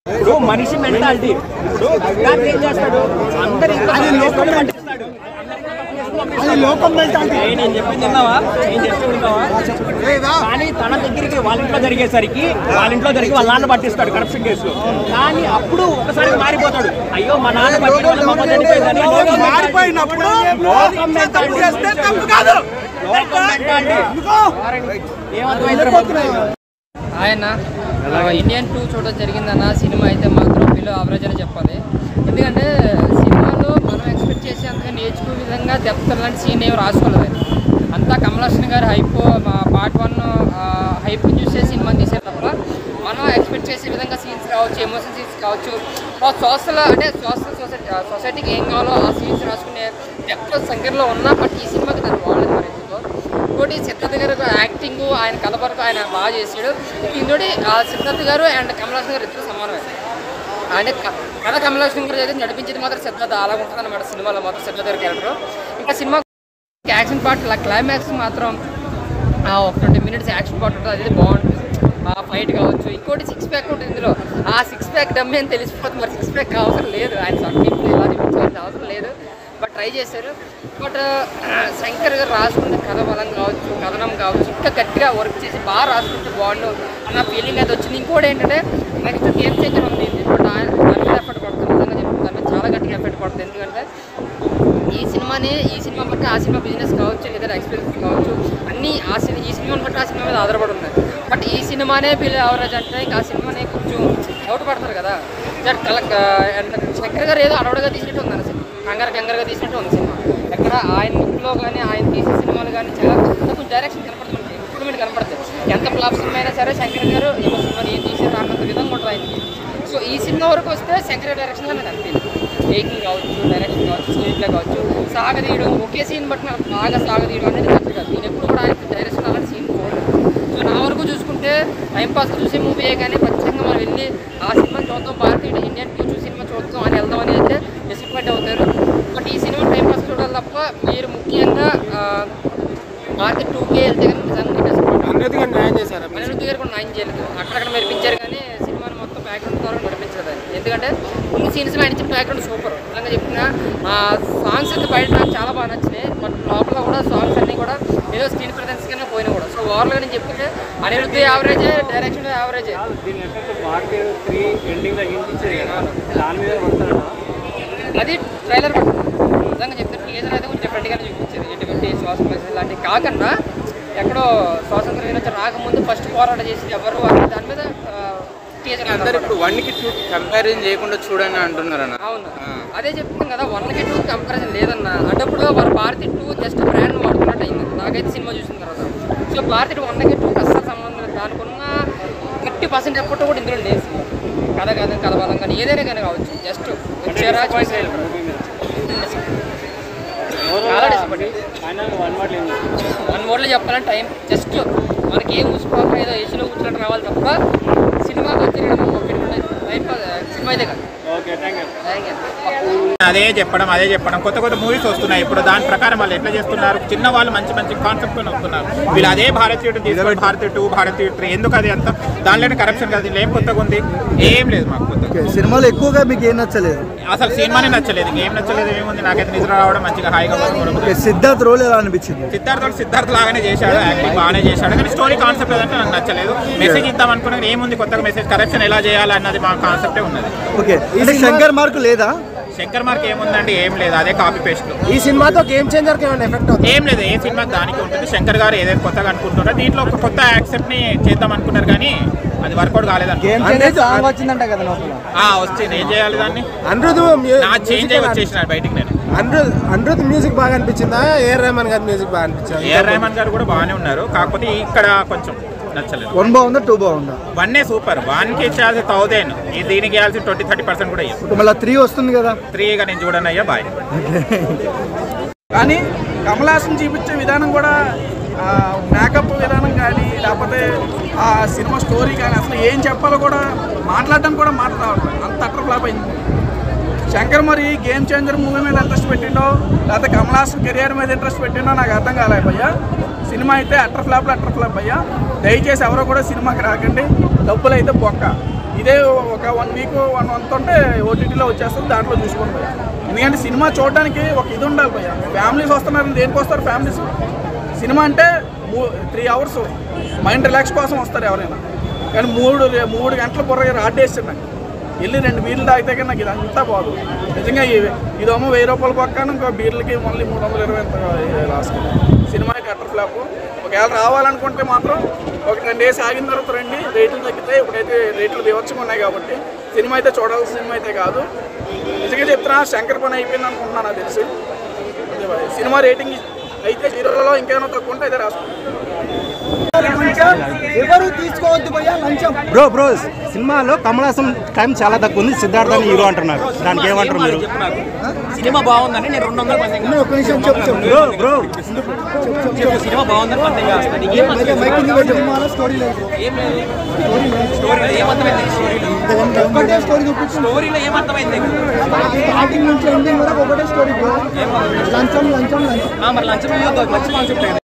ఇప్పుడు మనిషి మెంటాలిటీ ఇప్పుడు ఏం చేస్తాడు అందరి లోకం మెంటాలిటీ నేను చెప్పింది విన్నావా నేను చెప్పి విన్నావా కానీ తన దగ్గరికి వాళ్ళ ఇంట్లో జరిగేసరికి వాళ్ళ నాన్న పట్టిస్తాడు కరప్షన్ కేసులో కానీ అప్పుడు ఒకసారి మారిపోతాడు అయ్యో మా నాన్న మారిపోయినప్పుడు లోకం మెంటాలిటీ ఆయన ఇండియన్ 2 చూడడం జరిగిందన్న సినిమా అయితే మాత్రం బిలో యావరేజ్ అని చెప్పాలి. ఎందుకంటే సినిమాలో మనం ఎక్స్పెక్ట్ చేసేంతగా నేర్చుకునే విధంగా డెప్త్ లాంటి సీన్ ఏమి రాసుకోలేదు. అంతా కమల్ హాసన్ గారు పార్ట్ 1 హైప్ చూసే సినిమాని తీసే తప్ప మనం ఎక్స్పెక్ట్ చేసే విధంగా సీన్స్ కావచ్చు, ఎమోషన్ సీన్స్ కావచ్చు, సొసైటీకి ఏం కావాలో ఆ సీన్స్ రాసుకునే డెప్త్ సంఖ్యలో ఉన్నా బట్ ఈ సినిమాకి దాన్ని వాడలేదు మరి. ఇంకోటి సిద్ధార్థ్ గారు యాక్టింగ్ ఆయన కథ వరకు ఆయన బాగా చేసాడు. ఇంకోటి సిద్ధార్థ్ గారు అండ్ కమల్ హాసన్ గారు ఇద్దరు సమానమే. ఆయన కథ కమల్ హాసన్ గారు అయితే నడిపించేది మాత్రం సిద్ధార్థ్ అలా ఉంటుంది అన్నమాట సినిమాలో మాత్రం సిద్ధార్థ్ గారి క్యారెక్టర్. ఇంకా సినిమా యాక్షన్ పార్ట్ క్లైమాక్స్ మాత్రం ఒక 20 minutes యాక్షన్ పార్ట్ ఉంటుంది, అది బాగుంటుంది. ఫైట్ కావచ్చు. ఇంకోటి 6 ప్యాక్ ఉంటుంది ఇందులో. ఆ 6 ప్యాక్ డమ్మి అని తెలిసిపోతుంది. మరి 6 ప్యాక్ అవసరం లేదు, ఆయన సర్టిఫికెట్ ఇలా చూపించాల్సిన అవసరం లేదు. బట్ ట్రై చేశారు. బట్ శంకర్ గారు రాసుకున్న కథ బలం కావచ్చు, కథనం కావచ్చు, ఇంకా గట్టిగా వర్క్ చేసి బాగా రాసుకుంటే బాగుండు అన్న ఫీలింగ్ అయితే వచ్చింది. ఇంకోటి ఏంటంటే నెక్స్ట్ గేమ్ చేంజర్ ఉంది, బట్ ఆయన దాని మీద ఎఫర్ట్ పడుతుంది. నిజంగా చెప్తుంది దాని మీద చాలా గట్టిగా ఎఫర్ట్ పడుతుంది. ఎందుకంటే ఈ సినిమా బట్టి ఆ సినిమా బిజినెస్ కావచ్చు, ఏదైనా ఎక్స్పీరియన్స్ కావచ్చు, అన్నీ ఈ సినిమాని బట్టి ఆ సినిమా మీద ఆధారపడి ఉన్నాయి. బట్ ఈ సినిమానే బిలో యావరేజ్ అంటే ఇంకా ఆ సినిమానే కొంచెం డౌట్ పడతారు కదా. శంకర్ గారు ఏదో అడవుడుగా తీసినట్టు ఉంది అసలు, కంగారుగా తీసినట్టు ఉంది సినిమా. ఎక్కడ ఆయన లుక్లో కానీ ఆయన తీసే సినిమాలు కానీ చాలా కొంచెం డైరెక్షన్ కనపడుతుంది, మనకి ఇంప్రూవ్మెంట్ కనపడుతుంది. ఎంత ఫ్లాప్ సినిమా అయినా సరే శంకర్ గారు ఏమో సినిమాని ఏం తీసారు అన్నంత విధంగా ఉంటుంది ఆయనకి. సో ఈ సినిమా వరకు వస్తే శంకర్ డైరెక్షన్లో నాకు అనిపించింది. మేకింగ్ కావచ్చు, డైరెక్షన్ కావచ్చు, స్క్రీన్ ప్లే కావచ్చు, సాగదీయడం ఒకే సీన్ బట్టి నాకు బాగా సాగదీయడం అనేది కరెక్ట్ కాదు. నేను ఎప్పుడు కూడా ఆయన డైరెక్షన్ అలాంటి సీన్ చూడలేదు. సో నా వరకు చూసుకుంటే టైంపాస్కి చూసే మూవీయే కానీ ఖచ్చితంగా మనం వెళ్ళి ఆ సినిమా చూద్దాం, భారతీయుడు ఇండియన్ 2 సినిమా చూద్దాం అని వెళ్దాం అని అయితే డిసప్పాయింట్ అవుతారు. బట్ ఈ సినిమా టైంపాస్ చూడాలి తప్ప మీరు ముఖ్యంగా భారతీయ 2కే వెళ్తే కానీ నిజంగా డిసప్పాయింట్. అనిరుద్ధ్ గారు కూడా న్యాయం చేయలేదు, అక్కడక్కడ మెరిపించారు కానీ సినిమాని మొత్తం బ్యాక్గ్రౌండ్ ద్వారా నడిపించలేదు. ఎందుకంటే కొన్ని సీన్స్లో ఆయన ఇచ్చిన బ్యాక్గ్రౌండ్ సూపర్. నిజంగా చెప్పిన సాంగ్స్ అయితే బయట నాకు చాలా బాగా నచ్చినాయి. బట్ లోపల కూడా సాంగ్స్ అన్నీ కూడా ఏదో స్క్రీన్ ప్రెజెన్స్ కన్నా పోయినా కూడా. సో ఓవర్గా నేను చెప్తుంటే అనిరుద్ధ్ యావరేజే, డైరెక్షన్ యావరేజే. అది ట్రైలర్ నిజంగా చెప్తే టీజర్ అయితే కొంచెం డిఫరెంట్గానే చూపించారు. ఎటువంటి శ్వాస లాంటివి కాకుండా ఎక్కడో స్వాతంత్ర దినోత్సవం రాకముందు ఫస్ట్ పోరాటం చేసి ఎవరు దాని మీద టీజర్. అందరూ ఇప్పుడు 1కి 2 కంపారిజన్ చేయకుండా చూడని అంటున్నారన్న. అవును, అదే చెప్తున్నాం కదా, 1కి 2 కంపారిజన్ లేదన్న. అటప్పుడు వారు భారతీ 2 జస్ట్ బ్రాండ్ వాడుకున్నట్టు అయింది నాకైతే సినిమా చూసిన తర్వాత. సో భారతీ 1కి 2 అస్సలు సంబంధం లేదు. దానికున్న 50% ఎఫర్ట్ కూడా ఇందులో లేదు. కథ బలం కానీ ఏదైనా కానీ కావచ్చు, జస్ట్ వచ్చారా చూసేయాలి. చాలా డిసప్పాయింట్. 1 wordలో చెప్పాలంటే టైం జస్ట్ మనకి ఏం చూసుకోక ఏదో ఏసీలో కూర్చున్నట్టు రావాలి తప్ప సినిమాకి వచ్చి సినిమా అయితే కాదు. అదే చెప్పడం కొత్త మూవీస్ వస్తున్నాయి ఇప్పుడు. దాని ప్రకారం వాళ్ళు ఎట్లా చేస్తున్నారు, చిన్న వాళ్ళు మంచి కాన్సెప్ట్ వస్తున్నారు. వీళ్ళు అదే భారతీయుడు తీసుకొని భారతీయ 2, భారతీయ 3 ఎందుకు అది అంత దానిలోనే కరప్షన్ కదా. ఏం కొత్తగా ఉంది, ఏం లేదు మాకు కొత్త సినిమాలో. ఎక్కువగా మీకు ఏం నచ్చలేదు? అసలు సినిమానే నచ్చలేదు, ఏం నచ్చలేదు. ఏముంది, నాకైతే నిద్ర రావడం మంచిగా హాయిగా. సిద్ధార్థ్ రోల్ ఎలా అనిపించింది? సిద్ధార్థ్ లాగానే చేశాడు, యాక్టింగ్ బాగానే చేశాడు. కానీ స్టోరీ కాన్సెప్ట్ ఏదంటే నాకు నచ్చలేదు. మెసేజ్ ఇద్దాం అనుకున్నాను, ఏముంది కొత్తగా మెసేజ్, కరప్షన్ ఎలా చేయాలి అన్నది మా కాన్సెప్టే ఉన్నది. ఓకే, శంకర్ మార్కు లేదా? శంకర్ మార్క్ ఏముందండి, ఏం లేదు, అదే కాపీ పేస్ట్. ఈ సినిమాతో గేమ్ చేంజర్ కి ఏమైనా ఎఫెక్ట్ అవుతుంది? ఏం లేదు, ఏ సినిమాకి దానికి ఉంటుంది. శంకర్ గారు ఏదైతే కొత్తగా అనుకుంటున్నారో దీంట్లో ఒక కొత్త యాక్సెప్ట్ ని చేద్దాం అనుకున్నారు కానీ అది వర్కౌట్ కాలేదండి. వచ్చిందంట కదా, వచ్చింది, ఏం చేయాలి దాన్ని. అనిరుద్ధ్ చేంజ్ అయ్యి వచ్చేసినాడు బయటికి. నేను అనిరుద్ధ్ మ్యూజిక్ బాగా అనిపించిందా? ఏఆర్ రెహమాన్ గారి మ్యూజిక్ బాగా అనిపించింది? ఏఆర్ రెహమాన్ గారు కూడా బాగానే ఉన్నారు, కాకపోతే ఇక్కడ కొంచెం నచ్చలేదు. 1 బాగుందా 2 బాగుందా? 1 సూపర్. 1కి ఇచ్చేయాల్సి 1000, దీనికి ఇవ్వాల్సి 20-30% కూడా ఇవ్వాలి. మళ్ళీ 3 వస్తుంది కదా. 3గా నేను చూడండి అయ్యా, బాయ్. కానీ కమల్ హాసన్ చూపించే విధానం కూడా, మేకప్ విధానం కానీ లేకపోతే ఆ సినిమా స్టోరీ కానీ అసలు ఏం చెప్పాలో కూడా మాట్లాడడానికి కూడా మాట్లాడాలి, అంత అట్టర్ ఫ్లాప్ అయింది. శంకర్ మరి గేమ్ చేంజర్ మూవీ మీద ఇంట్రెస్ట్ పెట్టిండో లేకపోతే కమల్ హాసన్ కెరియర్ మీద ఇంట్రెస్ట్ పెట్టిండో నాకు అర్థం కాలేదు భయ్యా. సినిమా అయితే అట్టర్ ఫ్లాప్ అయ్యా. దయచేసి ఎవరో కూడా సినిమాకి రాకండి, డబ్బులు అయితే బొక్క. ఇదే ఒక 1 వీక్ 1 మంత్ ఉంటే ఓటీటీలో వచ్చేస్తుంది, దాంట్లో చూసుకోండి భయ్య. ఎందుకంటే సినిమా చూడడానికి ఒక ఇది ఉండాలి భయ్య. ఫ్యామిలీస్ వస్తున్నారు, దేనికి వస్తారు ఫ్యామిలీస్? సినిమా అంటే 3 అవర్స్ మైండ్ రిలాక్స్ కోసం వస్తారు ఎవరైనా. కానీ 3 గంటల పొరగా రాటేస్తాడు నాకు. వెళ్ళి 2 బీర్లు తాగితే కానీ నాకు ఇదంతా బాగు. నిజంగా ఇదేమో 1000 రూపాయలు పక్కన ఇంకో బీర్లకి మళ్ళీ 320 లాస్ట్. Cinema cutter flop. ఒకవేళ రావాలనుకుంటే మాత్రం ఒక 10 డేస్ ఆగిన తర్వాత రండి, రేట్లు తగ్గితే. ఇప్పుడైతే రేట్లు బీభత్సంగా ఉన్నాయి కాబట్టి సినిమా అయితే చూడాల్సిన సినిమా అయితే కాదు. నిజంగా చెప్తున్నా, శంకర్ పని అయిపోయింది అనుకుంటున్నాను నాకు తెలిసి. సినిమా రేటింగ్ అయితే 0లో ఇంకేమైనా తక్కువ ఉంటే అయితే రాసుకోండి. ఎవరు తీసుకోవద్దు భయ్యా లంచం. బ్రో సినిమాలో కమల్ హాసన్ టైం చాలా తక్కువ ఉంది, సిద్ధార్థ్ అని హీరో అంటున్నారు. దానికి ఏమంటారు మీరు? సినిమా బాగుందని నేను 200 మంది ఒక నిమిషం చెప్పు. బ్రో సినిమా బాగుందని పంతం చేస్తాను. స్టోరీ లేదు, ఏం లేదు, స్టోరీలో ఏమర్థమైంది? స్టోరీలో ఏమర్థమైంది? స్టార్టింగ్ నుంచి ఎండింగ్ వరకు ఒకటే స్టోరీ. లంచం మరి లంచం మంచి కాన్సెప్ట్.